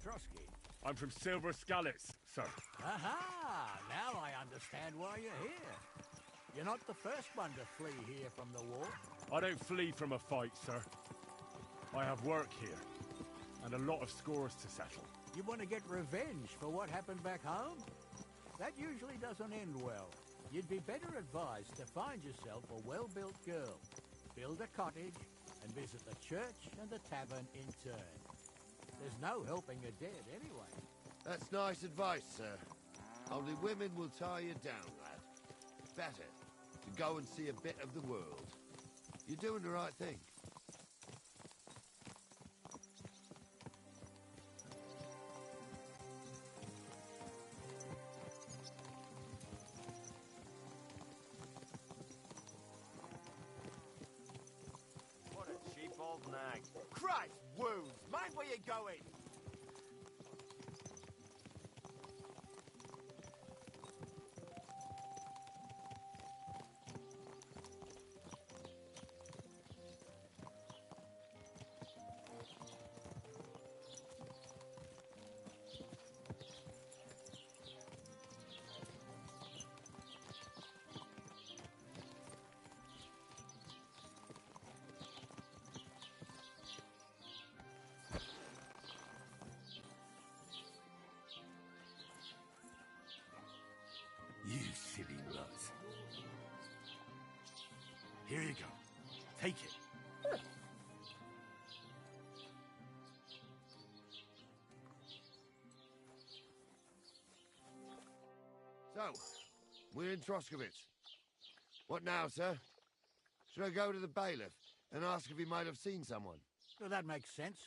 Trusky? I'm from Silver Scallops, sir. Aha! Now I understand why you're here. You're not the first one to flee here from the war. I don't flee from a fight, sir. I have work here, and a lot of scores to settle. You want to get revenge for what happened back home? That usually doesn't end well. You'd be better advised to find yourself a well-built girl, build a cottage, and visit the church and the tavern in turn. There's no helping a dead anyway. That's nice advice, sir. Only women will tie you down, lad. Better to go and see a bit of the world. You're doing the right thing. What a cheap old nag. Christ, wounds! Mind where you're going! You silly nut. Here you go. Take it. So, we're in Troskovitz. What now, sir? Should I go to the bailiff and ask if he might have seen someone? Well, that makes sense.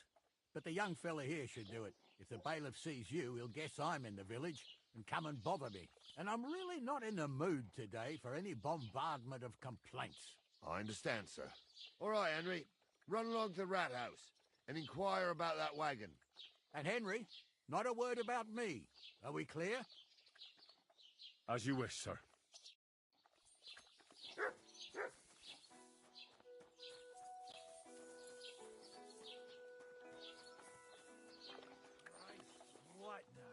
But the young fella here should do it. If the bailiff sees you, he'll guess I'm in the village and come and bother me. And I'm really not in the mood today for any bombardment of complaints. I understand, sir. All right, Henry. Run along to the rat house and inquire about that wagon. And Henry, not a word about me. Are we clear? As you wish, sir. What now?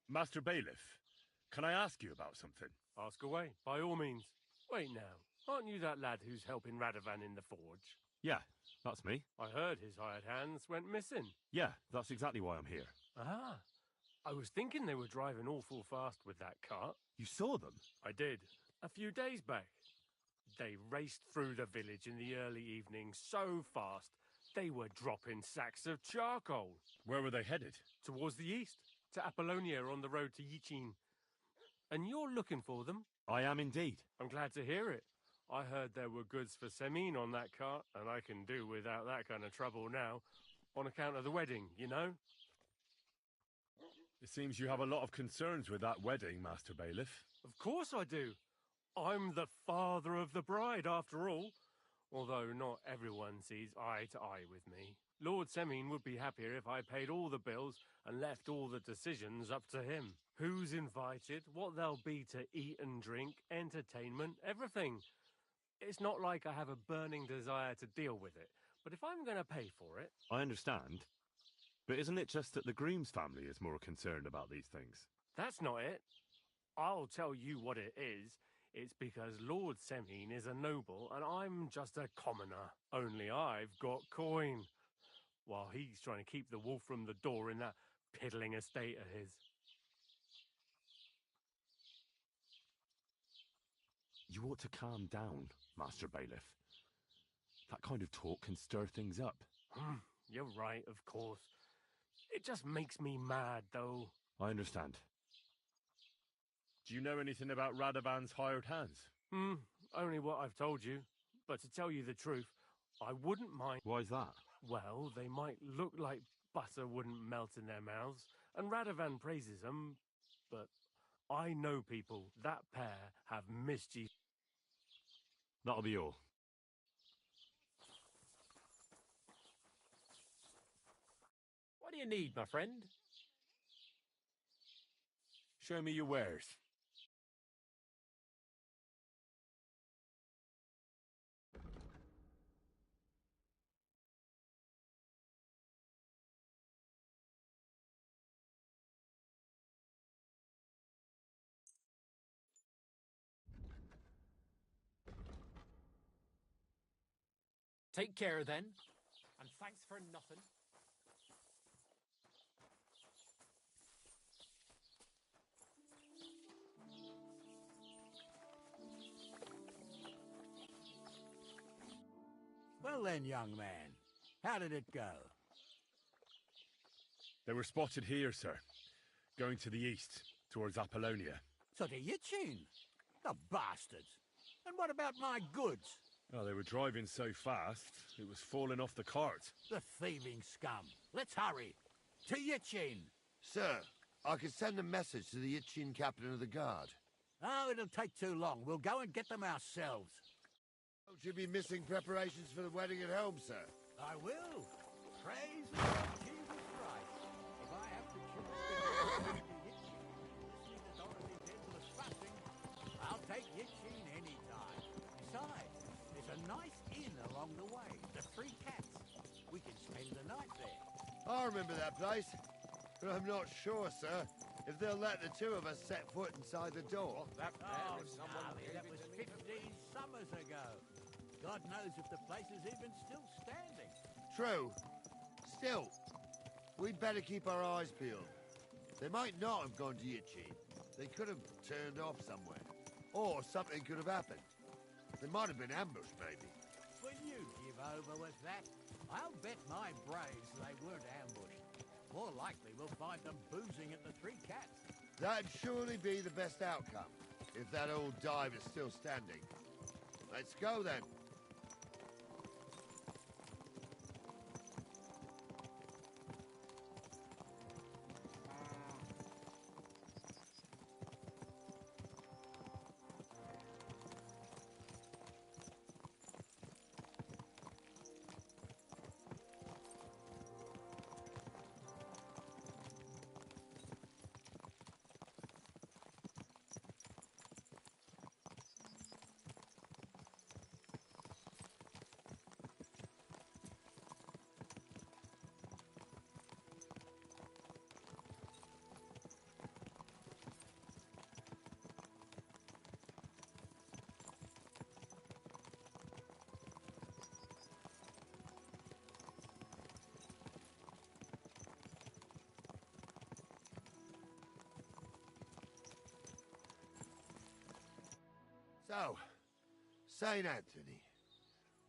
Master Bailiff, can I ask you about something? Ask away, by all means. Wait now, aren't you that lad who's helping Radovan in the forge? Yeah, that's me. I heard his hired hands went missing. Yeah, that's exactly why I'm here. Ah, I was thinking they were driving awful fast with that cart. You saw them? I did, a few days back. They raced through the village in the early evening so fast, they were dropping sacks of charcoal. Where were they headed? Towards the east, to Apollonia on the road to Yichin. And you're looking for them? I am indeed. I'm glad to hear it. I heard there were goods for Semine on that cart, and I can do without that kind of trouble now, on account of the wedding, you know? It seems you have a lot of concerns with that wedding, Master Bailiff. Of course I do. I'm the father of the bride, after all. Although not everyone sees eye to eye with me. Lord Semine would be happier if I paid all the bills and left all the decisions up to him. Who's invited, what there'll be to eat and drink, entertainment, everything. It's not like I have a burning desire to deal with it, but if I'm going to pay for it... I understand. But isn't it just that the groom's family is more concerned about these things? That's not it. I'll tell you what it is. It's because Lord Semine is a noble and I'm just a commoner. Only I've got coin. While he's trying to keep the wolf from the door in that piddling estate of his. You ought to calm down, Master Bailiff. That kind of talk can stir things up. You're right, of course. It just makes me mad, though. I understand. Do you know anything about Radovan's hired hands? Only what I've told you. But to tell you the truth, I wouldn't mind... Why's that? Well, they might look like butter wouldn't melt in their mouths, and Radovan praises them, but I know people, that pair have mischief. That'll be all. What do you need, my friend? Show me your wares. Take care, then. And thanks for nothing. Well then, young man, how did it go? They were spotted here, sir. Going to the east, towards Apollonia. So to Yitchin? The bastards! And what about my goods? Oh, they were driving so fast, it was falling off the cart. The thieving scum. Let's hurry. To Yitchin! Sir, I can send a message to the Itchin captain of the guard. Oh, it'll take too long. We'll go and get them ourselves. Don't you be missing preparations for the wedding at home, sir? I will. Praise the Lord Jesus Christ. If I have to choose between Yitchin and listening to Dorothy's endless fussing, I'll take Yitchin any time. Besides, there's a nice inn along the way, the Three Cats. We can spend the night there. I remember that place, but I'm not sure, sir, if they'll let the two of us set foot inside the door. That Oh, is someone gnarly, that was 15 summers ago. God knows if the place is even still standing. True. Still, we'd better keep our eyes peeled. They might not have gone to Yitchin. They could have turned off somewhere. Or something could have happened. They might have been ambushed, maybe. Will you give over with that? I'll bet my brains they weren't ambushed. More likely we'll find them boozing at the Three Cats. That'd surely be the best outcome, if that old dive is still standing. Let's go, then. So, St. Anthony,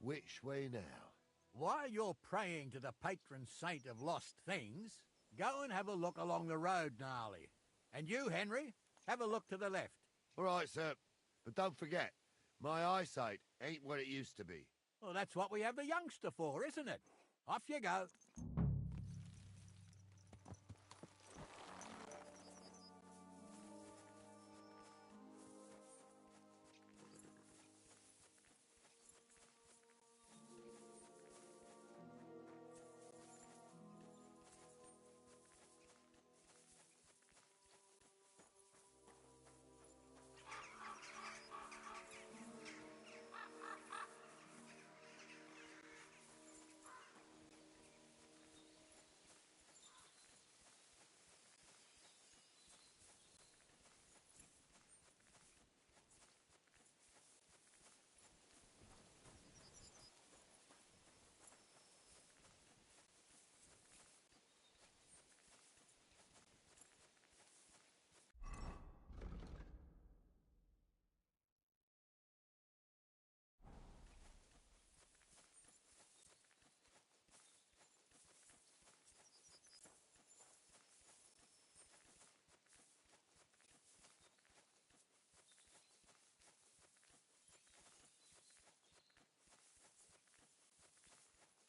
which way now? While you're praying to the patron saint of lost things, go and have a look along the road, Gnarly. And you, Henry, have a look to the left. All right, sir. But don't forget, my eyesight ain't what it used to be. Well, that's what we have the youngster for, isn't it? Off you go.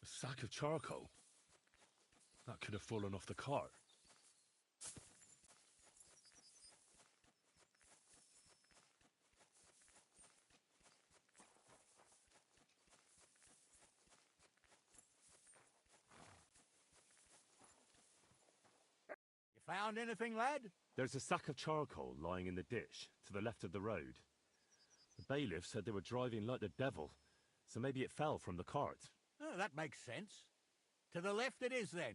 A sack of charcoal? That could have fallen off the cart. Found anything, lad? There's a sack of charcoal lying in the ditch to the left of the road. The bailiff said they were driving like the devil, so maybe it fell from the cart. Oh, that makes sense. To the left it is, then.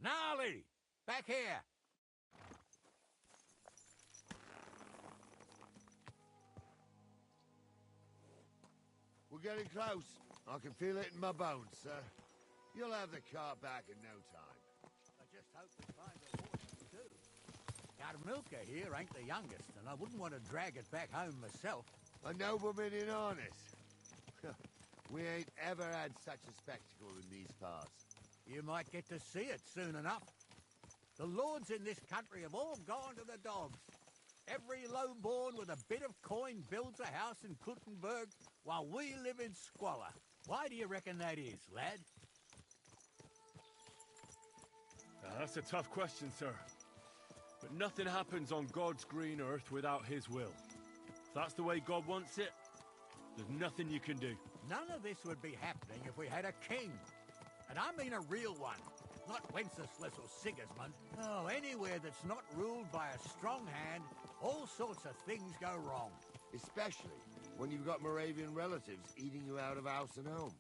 Gnarly! Back here! We're getting close. I can feel it in my bones, sir. You'll have the cart back in no time. I just hope we find a horse, too. Carmilka here ain't the youngest, and I wouldn't want to drag it back home myself. A nobleman in harness. We ain't ever had such a spectacle in these parts. You might get to see it soon enough. The lords in this country have all gone to the dogs. Every lowborn with a bit of coin builds a house in Kuttenberg while we live in squalor. Why do you reckon that is, lad? That's a tough question, sir. But nothing happens on God's green earth without his will. If that's the way God wants it, there's nothing you can do. None of this would be happening if we had a king. And I mean a real one. Not Wenceslas or Sigismund. Oh, anywhere that's not ruled by a strong hand, all sorts of things go wrong. Especially when you've got Moravian relatives eating you out of house and home.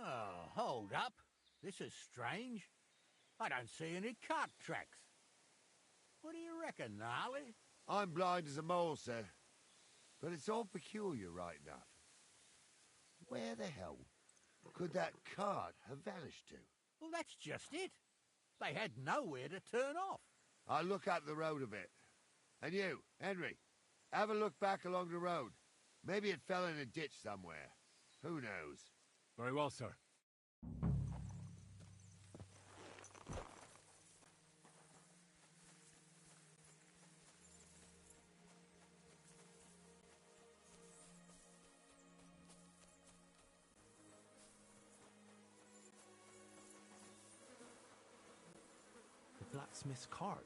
Oh, hold up. This is strange. I don't see any cart tracks. What do you reckon, Gnarly? I'm blind as a mole, sir. But it's all peculiar right enough. Where the hell could that cart have vanished to? Well, that's just it. They had nowhere to turn off. I'll look up the road a bit. And you, Henry, have a look back along the road. Maybe it fell in a ditch somewhere. Who knows? Very well, sir. The blacksmith's cart.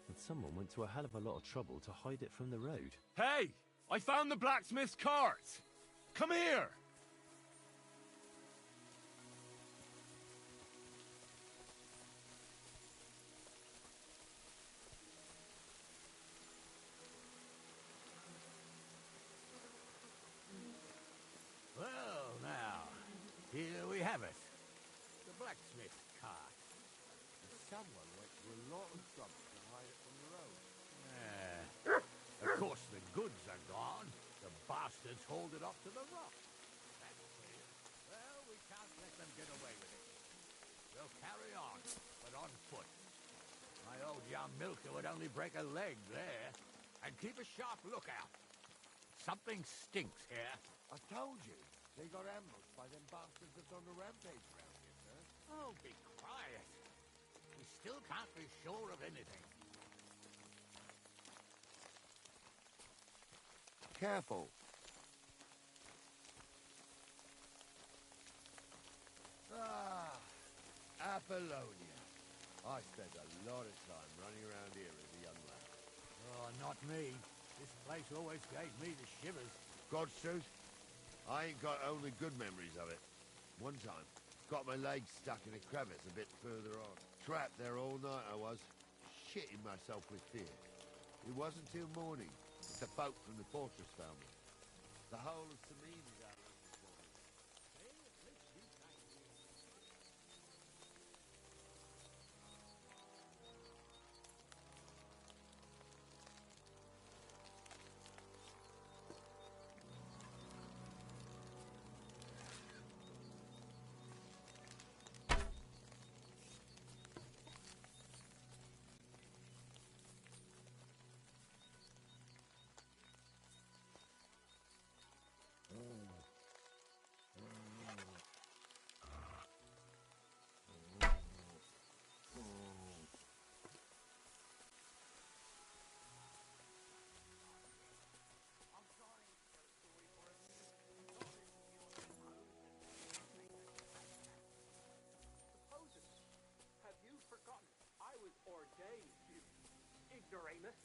And someone went to a hell of a lot of trouble to hide it from the road. Hey! I found the blacksmith's cart! Come here! Well, now, here we have it. The blacksmith's cart. Someone went to a lot of trouble to hide it from the road. Of course, the goods are gone. The bastards hauled it off to the rock. That's clear. Well, we can't let them get away with it. We'll carry on, but on foot. My old young milker would only break a leg there. And keep a sharp lookout. Something stinks here. I told you. They got ambushed by them bastards that's on the rampage around here, sir. Oh, be quiet. We still can't be sure of anything. Careful. Ah, Apollonia. I spent a lot of time running around here as a young lad. Oh, not me. This place always gave me the shivers. God's truth, I ain't got only good memories of it. One time, got my leg stuck in a crevice a bit further on. Trapped there all night I was, shitting myself with fear. It wasn't till morning that the folk from the fortress found me. The whole of Samine is out of this morning. ignoramus.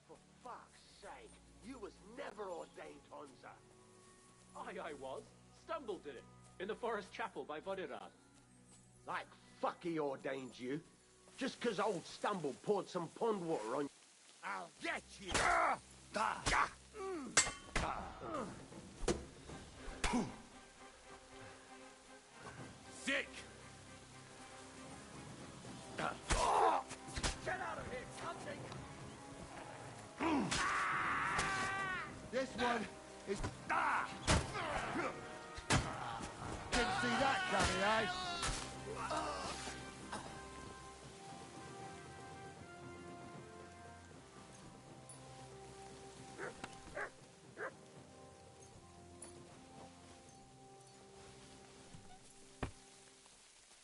For fuck's sake, you was never ordained, Honza. I was. Stumble did it. In the forest chapel by Vodirad. Like fuck he ordained you. Just 'cause old Stumble poured some pond water on you. I'll get you! Sick! Get out of here, something! This one is... Didn't see that coming, eh?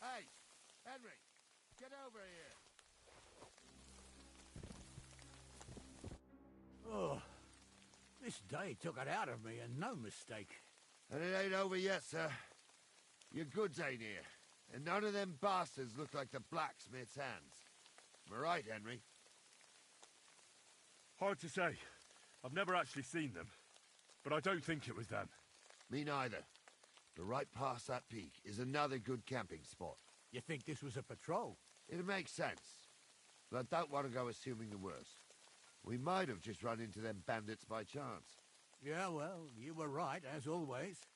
Hey, Henry, get over here. Oh, this day took it out of me, and no mistake. And it ain't over yet, sir. Your goods ain't here. And none of them bastards look like the blacksmith's hands. Am I right, Henry? Hard to say. I've never actually seen them. But I don't think it was them. Me neither. But right past that peak is another good camping spot. You think this was a patrol? It makes sense. But I don't want to go assuming the worst. We might have just run into them bandits by chance. Yeah, well, you were right, as always.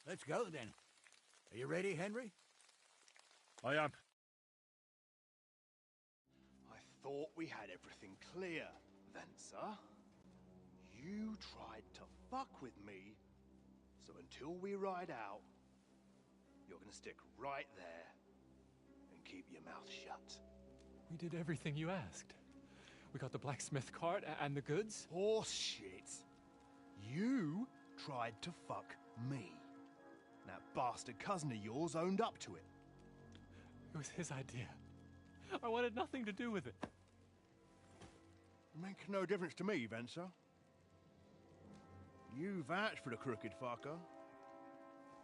Let's go, then. Are you ready, Henry? I am. I thought we had everything clear, Venser. You tried to fuck with me, so until we ride out, you're gonna stick right there and keep your mouth shut. We did everything you asked. We got the blacksmith cart and the goods. Horse shit. You tried to fuck me. That bastard cousin of yours owned up to it. It was his idea. I wanted nothing to do with it. Make no difference to me, Venser. You vouched for the crooked fucker.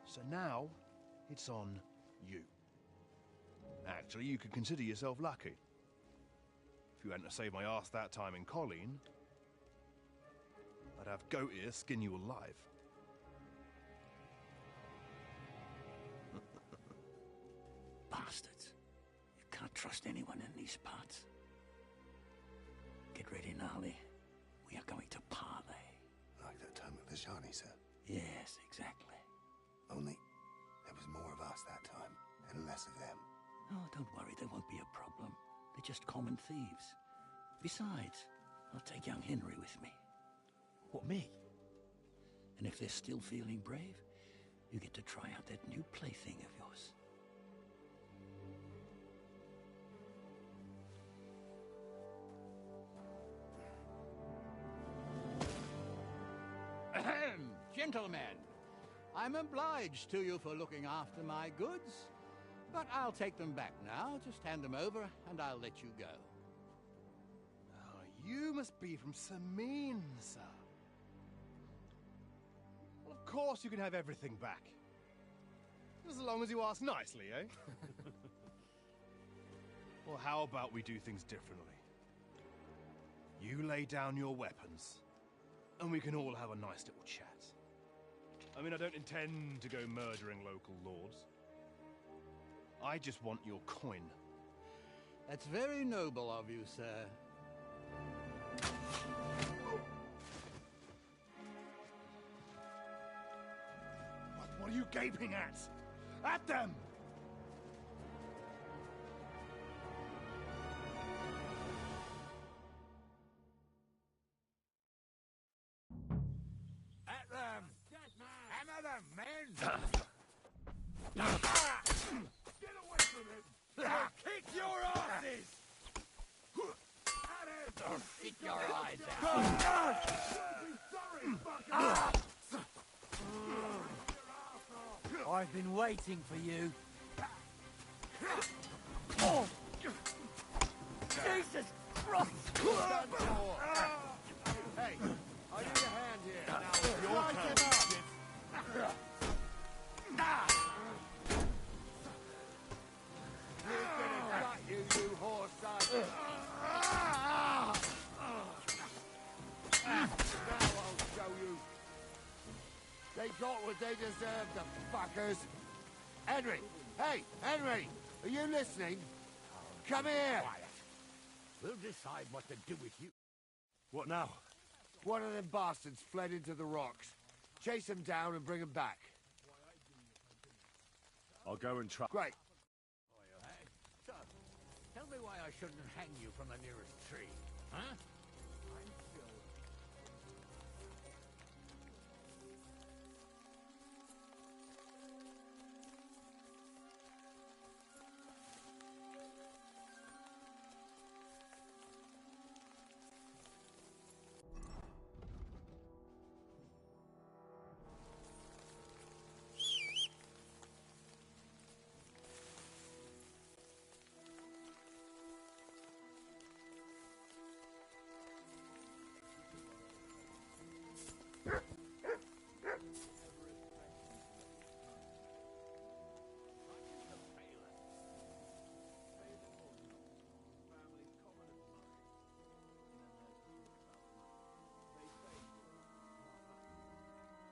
So now, it's on you. Actually, you could consider yourself lucky. If you hadn't saved my ass that time in Colleen, I'd have Goat Ear skin you alive. Bastards. You can't trust anyone in these parts. Get ready, Gnarly. We are going to parley. Like that time with the Shani, sir? Yes, exactly. Only there was more of us that time, and less of them. Oh, don't worry, there won't be a problem. They're just common thieves. Besides, I'll take young Henry with me. What, me? And if they're still feeling brave, you get to try out that new plaything of yours. Ahem, gentlemen. I'm obliged to you for looking after my goods, but I'll take them back now. Just hand them over, and I'll let you go. Oh, you must be from Samin, sir. Well, of course you can have everything back. As long as you ask nicely, eh? Well, how about we do things differently? You lay down your weapons, and we can all have a nice little chat. I mean, I don't intend to go murdering local lords. I just want your coin. That's very noble of you, sir. What are you gaping at? At them! At them! Hammer them, men! Get away from him! I'll kick your asses! Eat your eyes out! I've been waiting for you. Jesus Christ! Hey, I need a hand here. Now, Your rise turn. him up. He's gonna gut you, you horse son. what they deserve, the fuckers. Henry! Hey, Henry! Are you listening? Come here! Quiet. We'll decide what to do with you. What now? One of them bastards fled into the rocks. Chase him down and bring him back. I'll go and try. Great. So, tell me why I shouldn't hang you from the nearest tree, huh?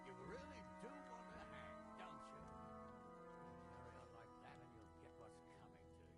You really do want to hang, don't you? Carry on like that and you'll get what's coming to you.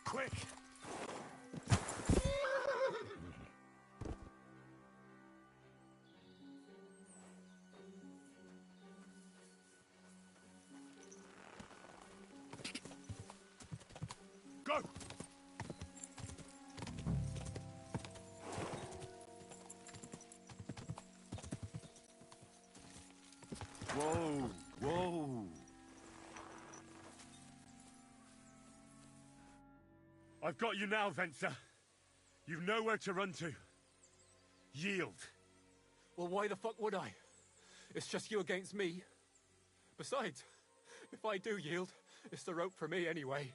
Quick! Go! Whoa! Whoa! I've got you now, Venser. You've nowhere to run to. Yield. Well, why the fuck would I? It's just you against me. Besides, if I do yield, it's the rope for me anyway.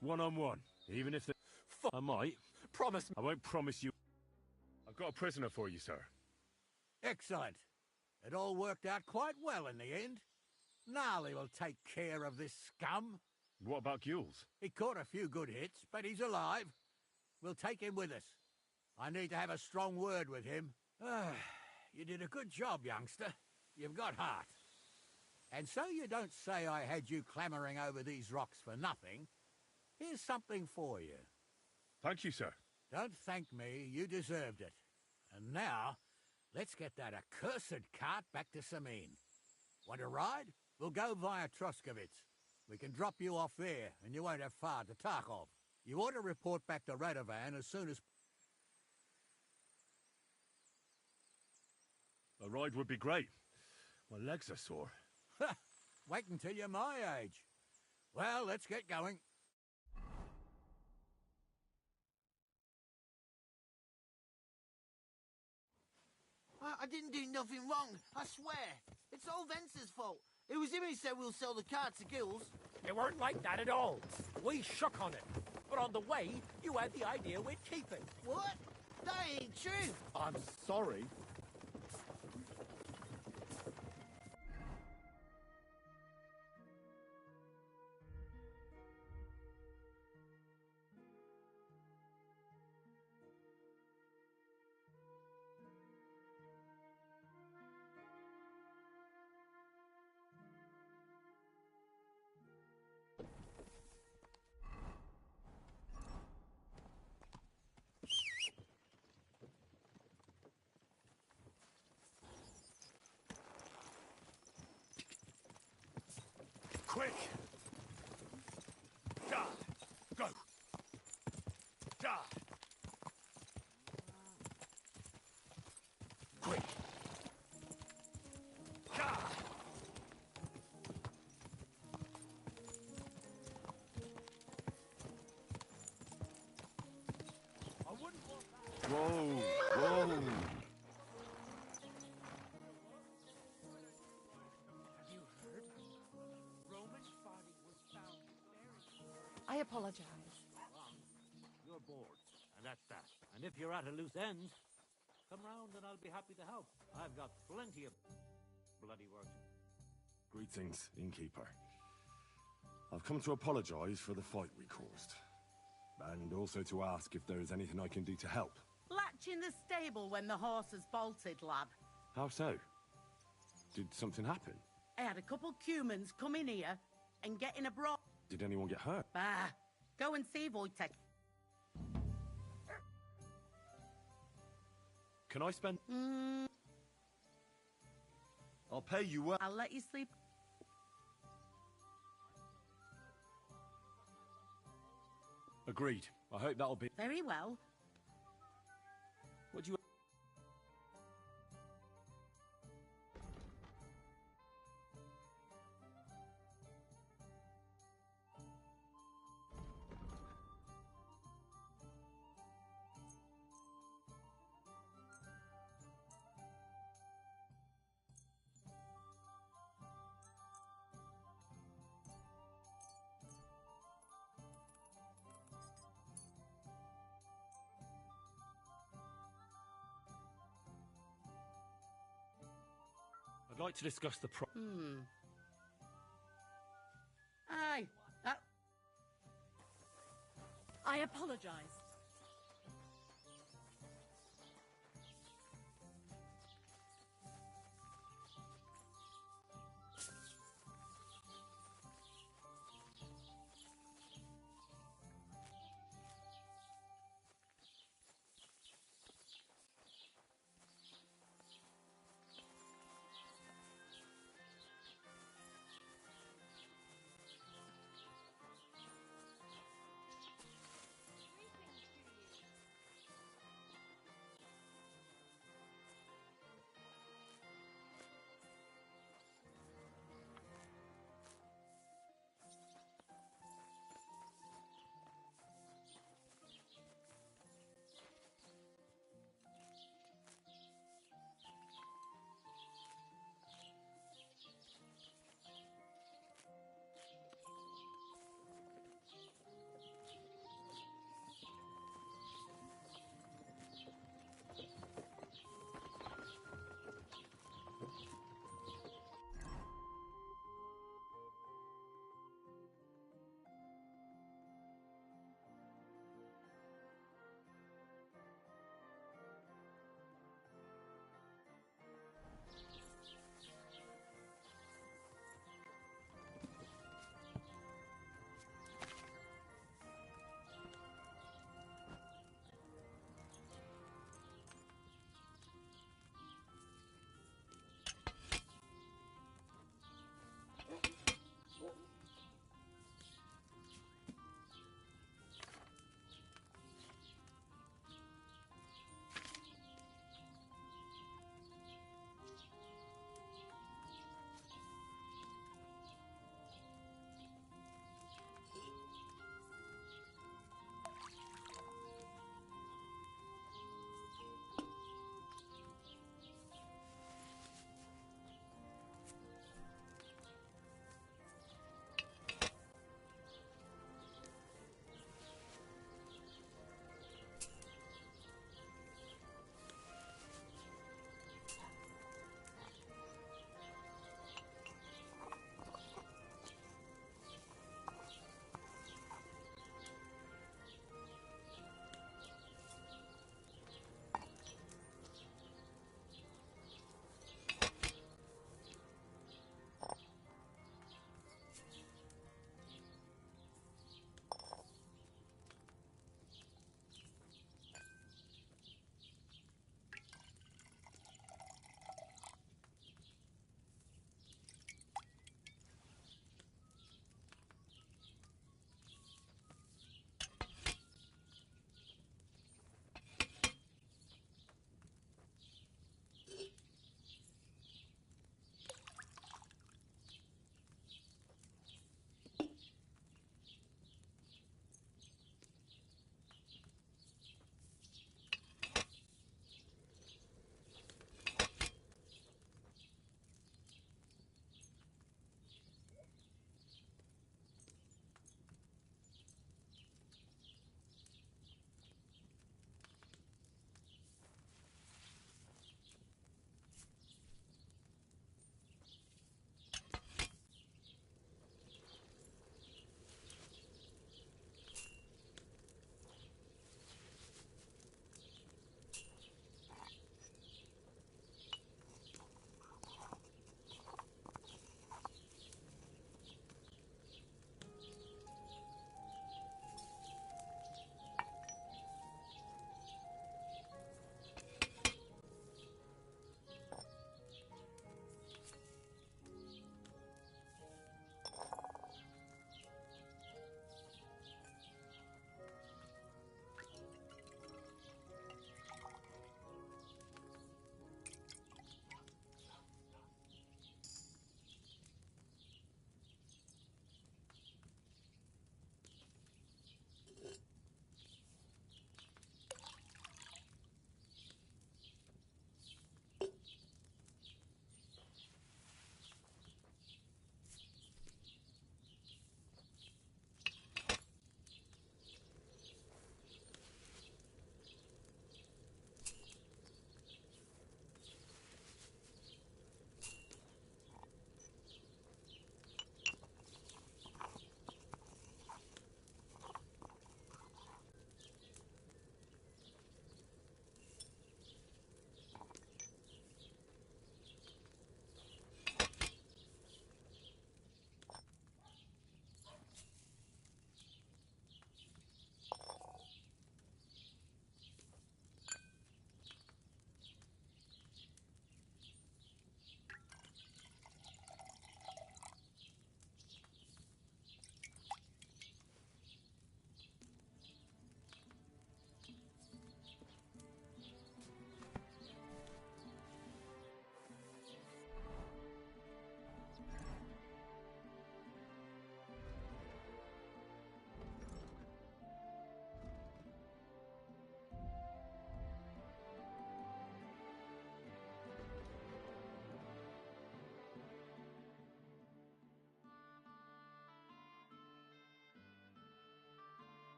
One-on-one, even if the... I might. Promise me. I won't promise you... I've got a prisoner for you, sir. Excellent. It all worked out quite well in the end. Gnarly will take care of this scum. What about Gules? He caught a few good hits, but he's alive. We'll take him with us. I need to have a strong word with him. You did a good job, youngster. You've got heart. And so you don't say I had you clambering over these rocks for nothing. Here's something for you. Thank you, sir. Don't thank me. You deserved it. And now, Let's get that accursed cart back to Sameen. Want a ride? We'll go via Troskovitz. We can drop you off there, and you won't have far to Tarkov. You ought to report back to Radovan as soon as... A ride would be great. My legs are sore. Wait until you're my age. Well, let's get going. I didn't do nothing wrong, I swear. It's old Vence's fault. It was him who said we'll sell the car to Gills. It weren't like that at all. We shook on it. But on the way, you had the idea we'd keep it. What? That ain't true. I'm sorry. Quick! Da! Go! Da! Quick! Da! I wouldn't want that. Whoa! Whoa! I apologize. You're bored, and that's that. And if you're at a loose end, come round and I'll be happy to help. I've got plenty of bloody work. Greetings, innkeeper. I've come to apologize for the fight we caused. And also to ask if there is anything I can do to help. Latch in the stable when the horses bolted, lad. How so? Did something happen? I had a couple cumans come in here and get in a brawl. Did anyone get hurt? Bah! Go and see Wojtek. Can I spend... I'll pay you well. I'll let you sleep. Agreed. I hope that'll be... Very well. What do you... I'd like to discuss the Aye. I apologize.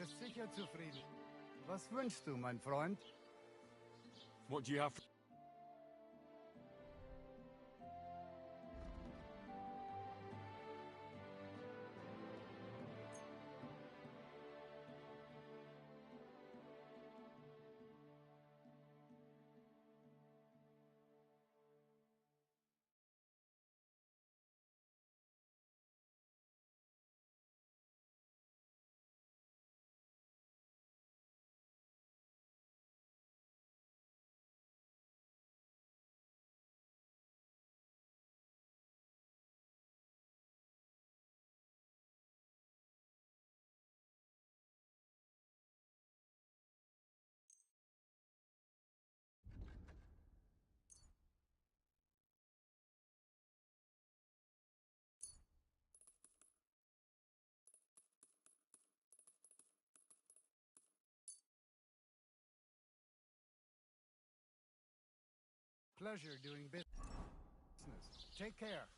wirst sicher zufrieden. Was wünschst du, mein Freund? What do you have? Pleasure doing business. Take care.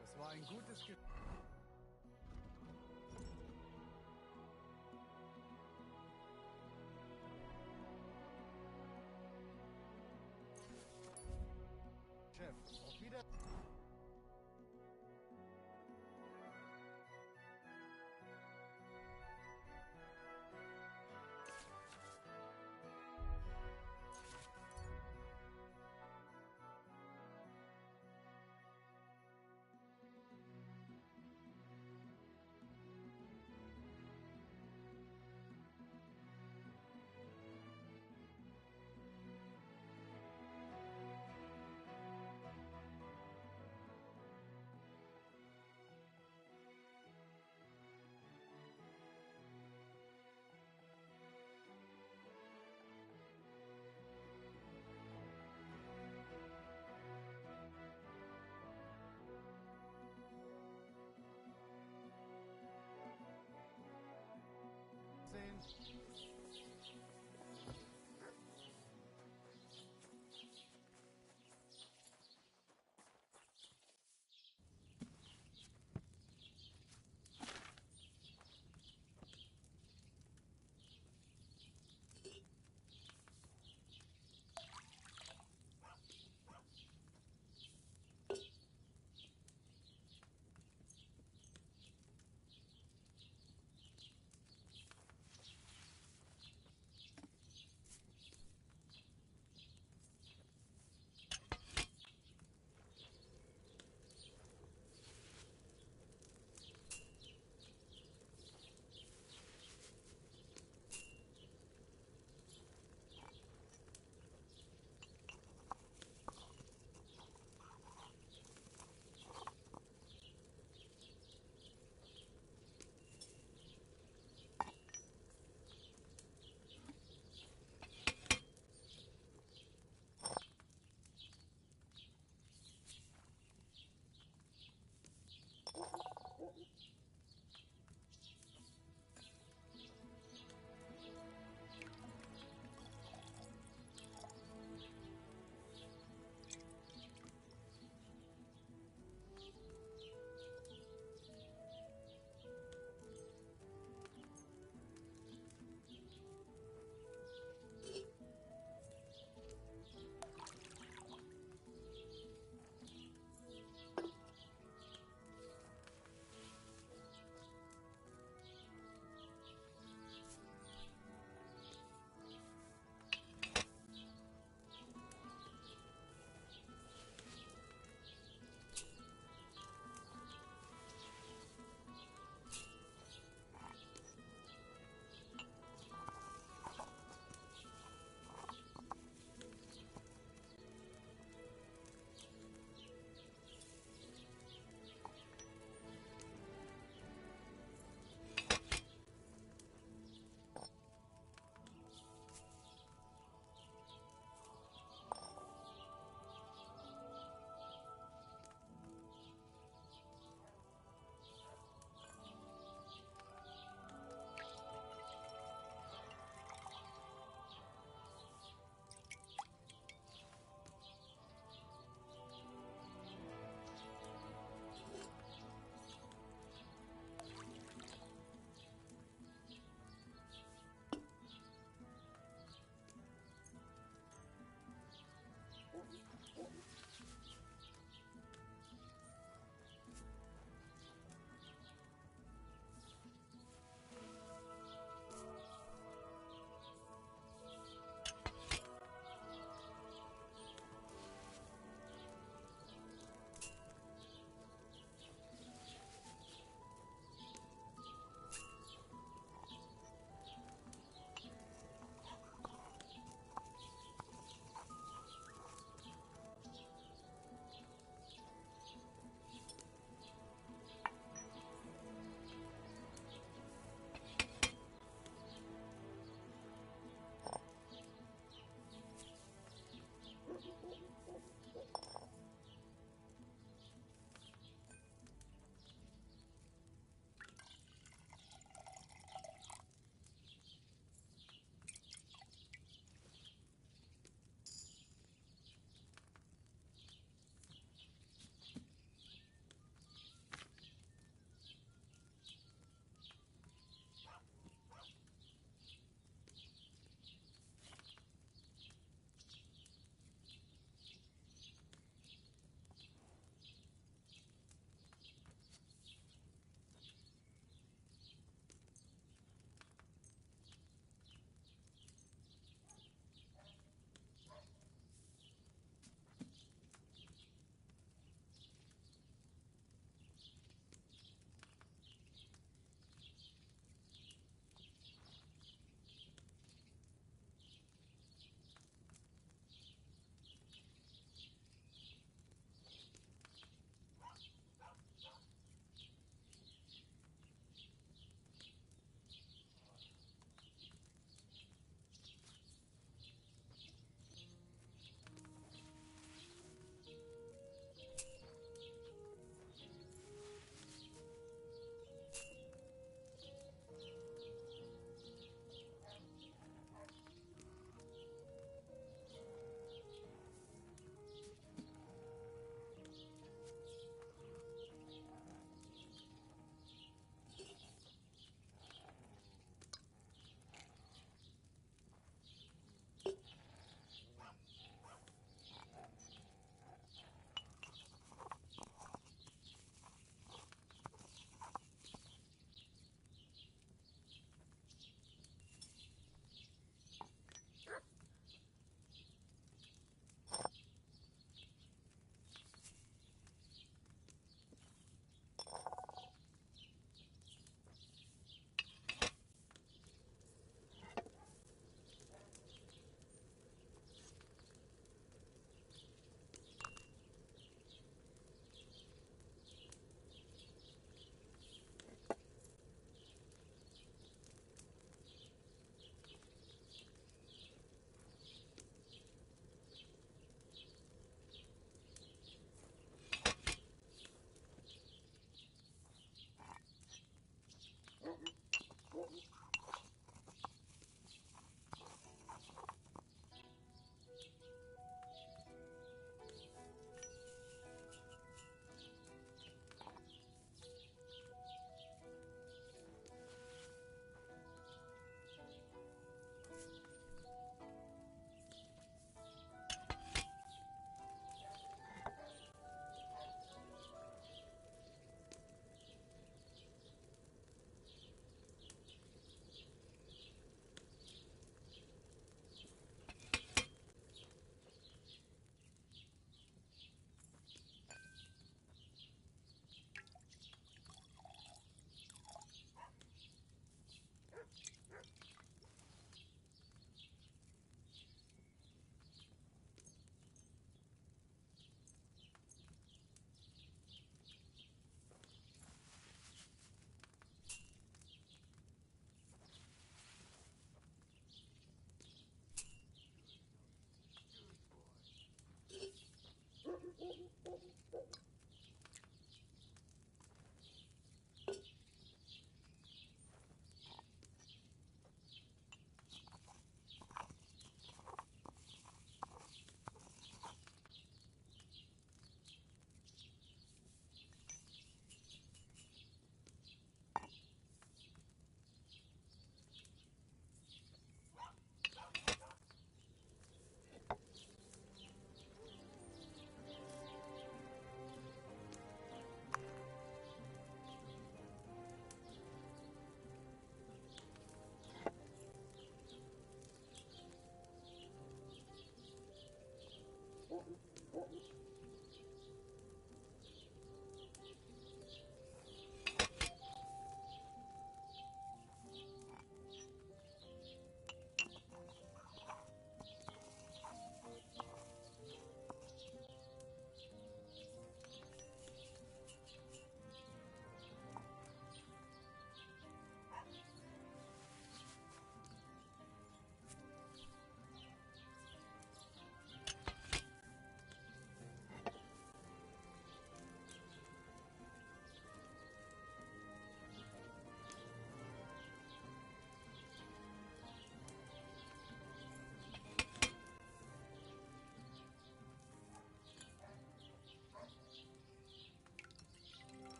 Das war ein gutes Ge Chef, auf Wiedersehen.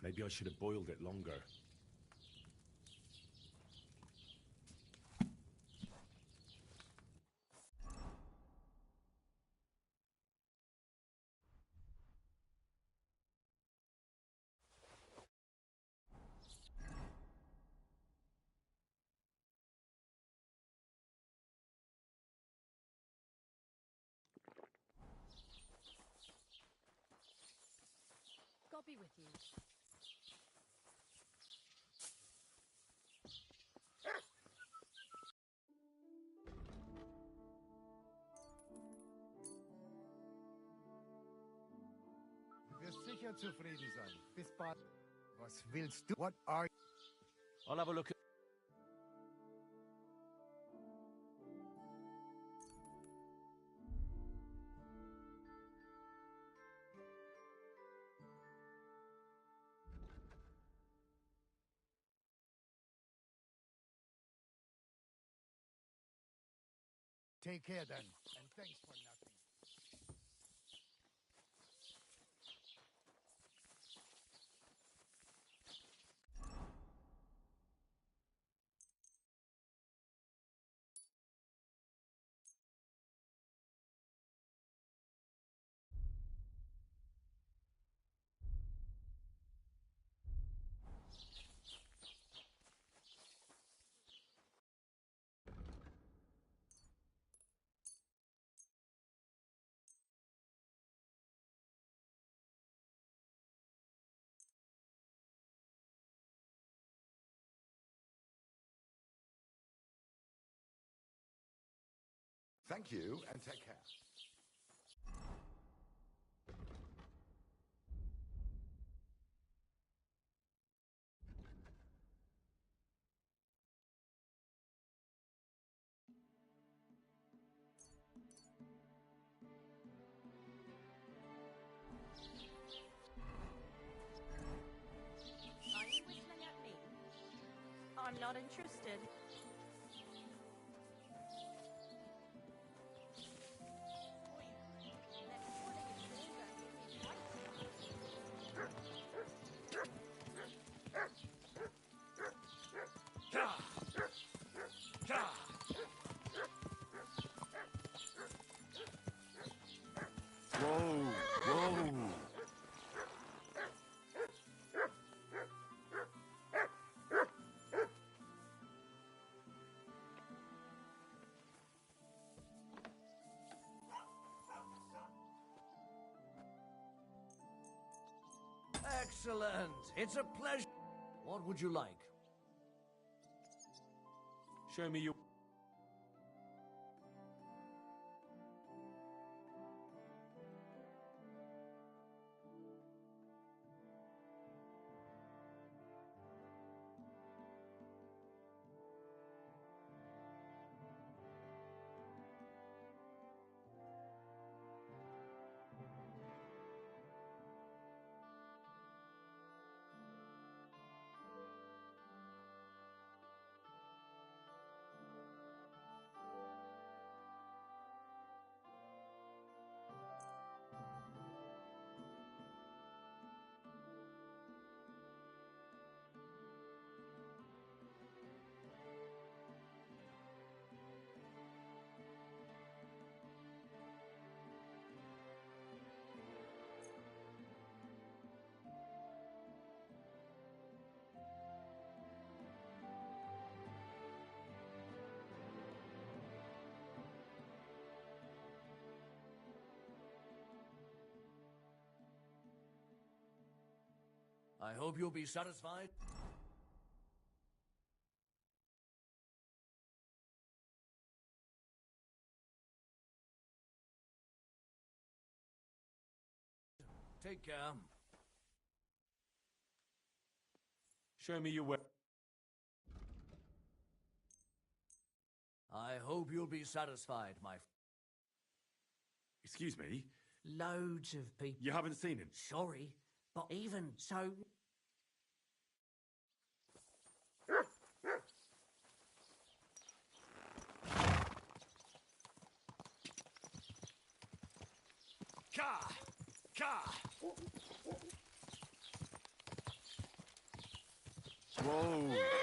Maybe I should have boiled it longer. God be with you. Du wirst sicher zufrieden sein. Bis bald. Was willst du? What are... I'll have a look at... Take care then, and thanks for nothing. Thank you, and take care. Are you whistling at me? I'm not interested. Whoa, whoa. Excellent. It's a pleasure. What would you like? Show me your... I hope you'll be satisfied. Take care. Show me your way. I hope you'll be satisfied, my... Excuse me? Loads of people. You haven't seen him? Sorry, but even so... Whoa.